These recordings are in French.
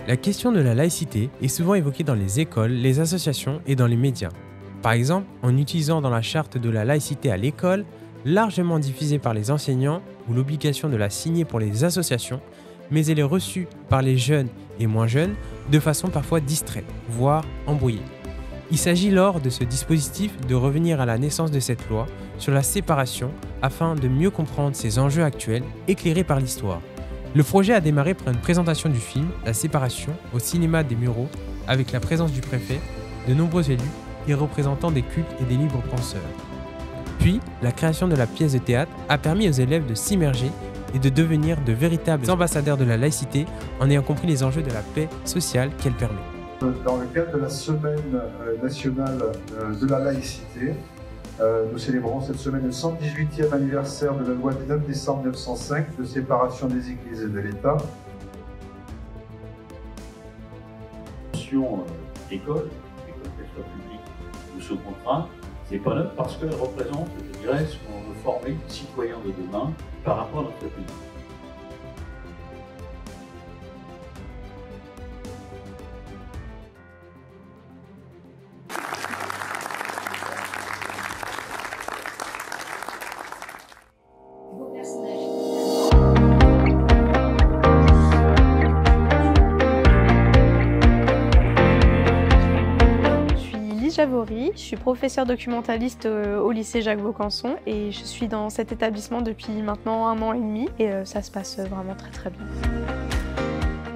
La question de la laïcité est souvent évoquée dans les écoles, les associations et dans les médias. Par exemple, en utilisant dans la charte de la laïcité à l'école, largement diffusée par les enseignants ou l'obligation de la signer pour les associations, mais elle est reçue par les jeunes et moins jeunes de façon parfois distraite, voire embrouillée. Il s'agit lors de ce dispositif de revenir à la naissance de cette loi sur la séparation afin de mieux comprendre ses enjeux actuels éclairés par l'histoire. Le projet a démarré par une présentation du film La séparation au cinéma des Mureaux avec la présence du préfet, de nombreux élus et représentants des cultes et des libres penseurs. Puis, la création de la pièce de théâtre a permis aux élèves de s'immerger et de devenir de véritables ambassadeurs de la laïcité en ayant compris les enjeux de la paix sociale qu'elle permet. Dans le cadre de la Semaine nationale de la laïcité, nous célébrons cette semaine le 118e anniversaire de la loi du 9 décembre 1905 de séparation des églises et de l'État. L'école, qu'elle soit publique ou sous contrat, c'est pas neutre parce qu'elle représente, je dirais, ce qu'on veut former les citoyens de demain par rapport à notre République. Je suis professeure documentaliste au lycée Jacques Vaucanson et je suis dans cet établissement depuis maintenant 1 an et demi et ça se passe vraiment très bien.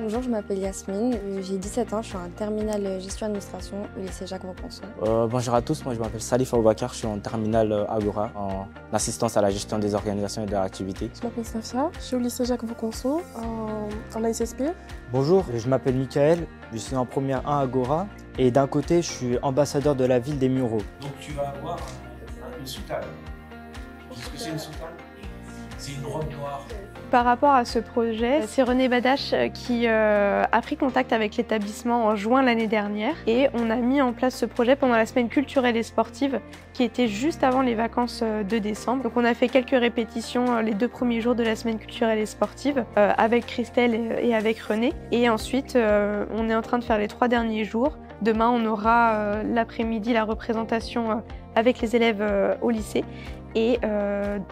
Bonjour, je m'appelle Yasmine, j'ai 17 ans, je suis en terminale gestion administration au lycée Jacques Vaucanson. Bonjour à tous, moi je m'appelle Salif Aboubakar, je suis en terminale Agora en assistance à la gestion des organisations et de l'activité. Je m'appelle Safia, je suis au lycée Jacques Vaucanson en ASSP. Bonjour, je m'appelle Michael, je suis en première 1 Agora et d'un côté je suis ambassadeur de la ville des Mureaux. Donc tu vas avoir une soutane. Est-ce que c'est une soutane? C'est une robe noire. Par rapport à ce projet, c'est René Badache qui a pris contact avec l'établissement en juin l'année dernière et on a mis en place ce projet pendant la semaine culturelle et sportive qui était juste avant les vacances de décembre. Donc on a fait quelques répétitions les 2 premiers jours de la semaine culturelle et sportive avec Christelle et avec René. Et ensuite, on est en train de faire les 3 derniers jours. Demain, on aura l'après-midi la représentation avec les élèves au lycée. Et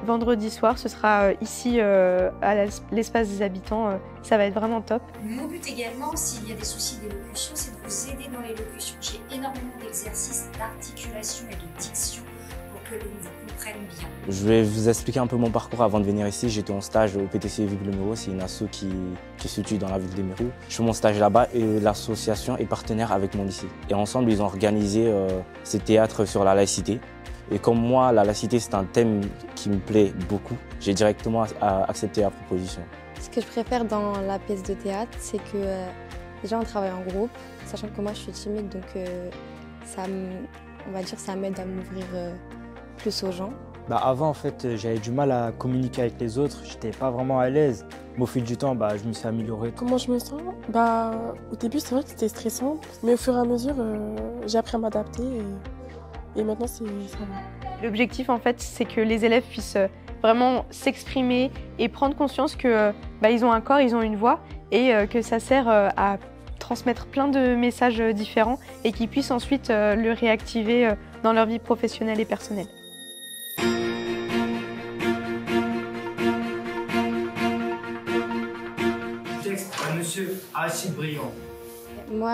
vendredi soir, ce sera ici à l'espace des habitants. Ça va être vraiment top. Mon but également, s'il y a des soucis d'élocution, c'est de vous aider dans l'élocution. J'ai énormément d'exercices d'articulation et de diction pour que l'on vous comprenne bien. Je vais vous expliquer un peu mon parcours avant de venir ici. J'étais en stage au PTC Ville des Mureaux, c'est une asso qui se situe dans la ville des Mureaux. Je fais mon stage là-bas et l'association est partenaire avec mon lycée. Et ensemble, ils ont organisé ces théâtres sur la laïcité. Et comme moi, la laïcité, c'est un thème qui me plaît beaucoup, j'ai directement accepté la proposition. Ce que je préfère dans la pièce de théâtre, c'est que déjà on travaille en groupe, sachant que moi je suis timide, donc on va dire ça m'aide à m'ouvrir plus aux gens. Avant, en fait, j'avais du mal à communiquer avec les autres, j'étais pas vraiment à l'aise. Mais au fil du temps, je me suis amélioré. Comment je me sens? Au début, c'est vrai que c'était stressant, mais au fur et à mesure, j'ai appris à m'adapter. Et maintenant, ça va. L'objectif, en fait, c'est que les élèves puissent vraiment s'exprimer et prendre conscience que ils ont un corps, ils ont une voix et que ça sert à transmettre plein de messages différents et qu'ils puissent ensuite le réactiver dans leur vie professionnelle et personnelle. Texte à Monsieur Aristide Briand. Moi,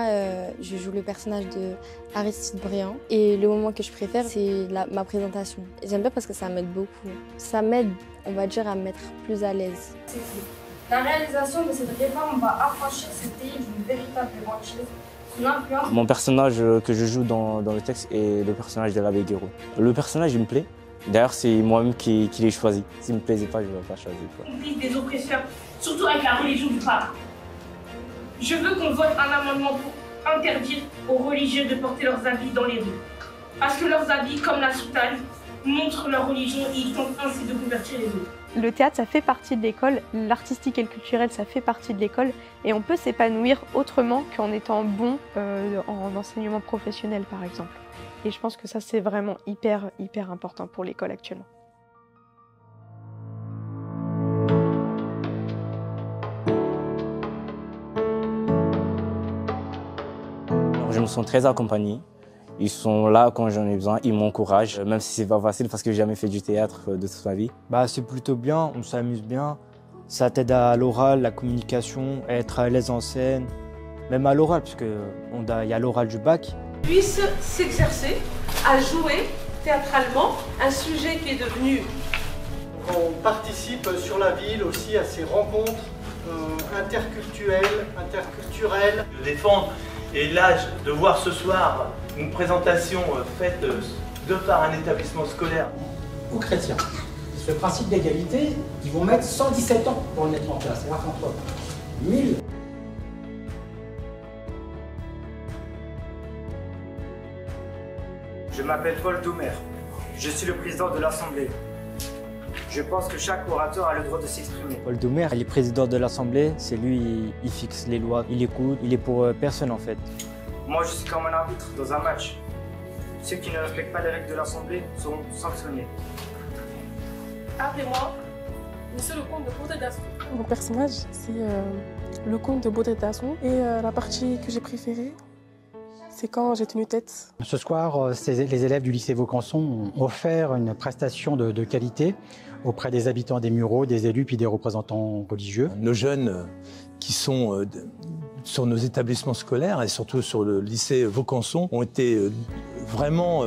je joue le personnage de Aristide Briand et le moment que je préfère, c'est ma présentation. J'aime bien parce que ça m'aide beaucoup. Ça m'aide, on va dire, à me mettre plus à l'aise. La réalisation de cette réforme va affranchir ce pays d'une véritable banquise sous l'influence. Mon personnage que je joue dans le texte est le personnage de l'abbé Guéraud. Le personnage, il me plaît. D'ailleurs, c'est moi-même qui l'ai choisi. S'il ne me plaisait pas, je ne l'aurais pas choisi. Complice des oppresseurs, surtout avec la religion du pape. Je veux qu'on vote un amendement pour interdire aux religieux de porter leurs habits dans les rues. Parce que leurs habits, comme la soutane, montrent leur religion et ils tentent ainsi de convertir les autres. Le théâtre, ça fait partie de l'école, l'artistique et le culturel, ça fait partie de l'école et on peut s'épanouir autrement qu'en étant bon en enseignement professionnel, par exemple. Et je pense que ça, c'est vraiment hyper important pour l'école actuellement. me sont très accompagnés. Ils sont là quand j'en ai besoin, ils m'encouragent, même si c'est pas facile parce que j'ai jamais fait du théâtre de toute ma vie. C'est plutôt bien, on s'amuse bien. Ça t'aide à l'oral, la communication, à être à l'aise en scène, même à l'oral, parce qu'il y a l'oral du bac. Puisse s'exercer à jouer théâtralement un sujet qui est devenu... On participe sur la ville aussi à ces rencontres interculturelles. De défendre, et là, de voir ce soir une présentation faite de par un établissement scolaire. Ou chrétien. Ce principe d'égalité, ils vont mettre 117 ans pour le mettre en place. C'est-à-dire qu'entre 1000... Je m'appelle Paul Doumer. Je suis le président de l'Assemblée. Je pense que chaque orateur a le droit de s'exprimer. Paul Doumer, il est président de l'Assemblée, c'est lui, il fixe les lois, il écoute, il est pour personne en fait. Moi, je suis comme un arbitre dans un match. Ceux qui ne respectent pas les règles de l'Assemblée seront sanctionnés. Appelez-moi Monsieur le comte de Beauté d'Asson. Mon personnage, c'est le comte de Beauté d'Asson. Et la partie que j'ai préférée, c'est quand j'ai tenu tête. Ce soir, les élèves du lycée Vaucanson ont offert une prestation de qualité auprès des habitants des Mureaux, des élus puis des représentants religieux. Nos jeunes qui sont sur nos établissements scolaires et surtout sur le lycée Vaucanson ont été vraiment,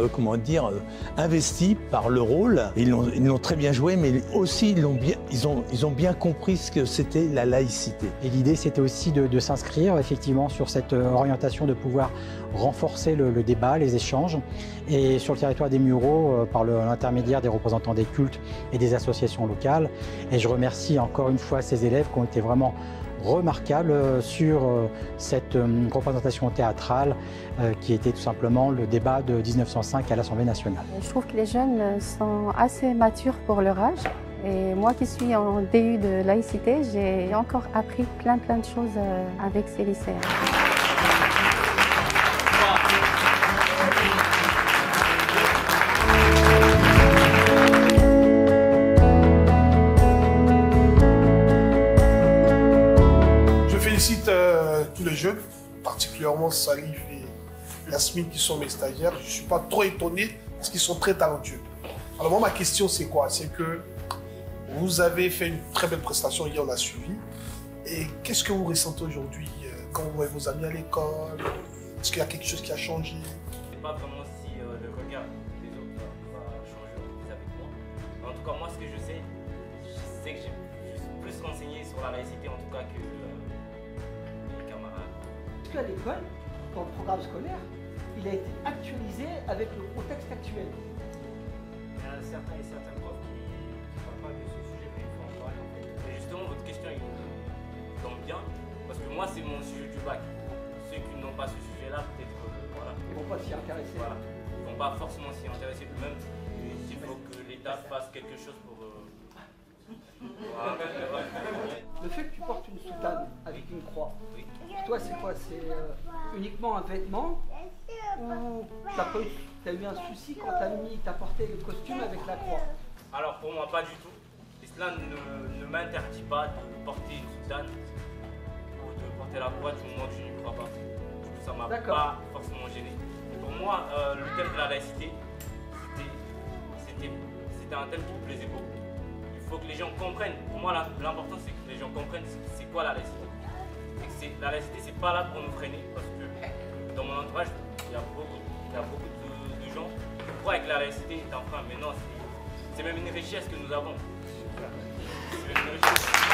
investis par le rôle. Ils l'ont très bien joué, mais aussi ils ont bien compris ce que c'était la laïcité. Et l'idée, c'était aussi de s'inscrire effectivement sur cette orientation de pouvoir renforcer le débat, les échanges. Et sur le territoire des Mureaux, par l'intermédiaire des représentants des cultes et des associations locales. Et je remercie encore une fois ces élèves qui ont été vraiment remarquables sur cette représentation théâtrale qui était tout simplement le débat de 1905 à l'Assemblée nationale. Je trouve que les jeunes sont assez matures pour leur âge. Et moi qui suis en DU de laïcité, j'ai encore appris plein de choses avec ces lycéens. Tous les jeunes, particulièrement Salif et Yasmine qui sont mes stagiaires, je ne suis pas trop étonné parce qu'ils sont très talentueux. Alors moi, ma question c'est quoi? C'est que vous avez fait une très belle prestation, hier on l'a suivi. Et qu'est-ce que vous ressentez aujourd'hui quand vous voyez vos amis à l'école? Est-ce qu'il y a quelque chose qui a changé? Je ne sais pas vraiment si le regard des autres va changer avec moi. En tout cas, moi ce que je sais que je suis plus renseigné sur la laïcité en tout cas que à l'école, dans le programme scolaire, il a été actualisé avec le contexte actuel. Il y a certains et certaines profs qui ne parlent pas de ce sujet, mais il faut en parler en fait. Et justement, votre question, il tombe bien, parce que moi, c'est mon sujet du bac. Ceux qui n'ont pas ce sujet-là, peut-être, voilà. Ils ne vont pas s'y intéresser. Voilà. Ils ne vont pas forcément s'y intéresser eux-mêmes. Il faut que l'État fasse quelque chose pour... Le fait que tu portes une soutane avec une croix, oui. Toi c'est quoi? C'est uniquement un vêtement ou t'as eu un souci quand t'as porté le costume avec la croix? Alors pour moi pas du tout. L'islam ne m'interdit pas de porter une soutane ou de porter la croix du moment que je n'y crois pas. Du coup ça m'a pas forcément gêné. Pour moi le thème de la laïcité c'était un thème qui me plaisait beaucoup. Il faut que les gens comprennent. Pour moi, l'important, c'est que les gens comprennent c'est quoi la laïcité. La laïcité, c'est pas là pour nous freiner, parce que dans mon entourage, il y a beaucoup de gens qui croient que la laïcité est un frein. Mais non, c'est même une richesse que nous avons. C'est une richesse.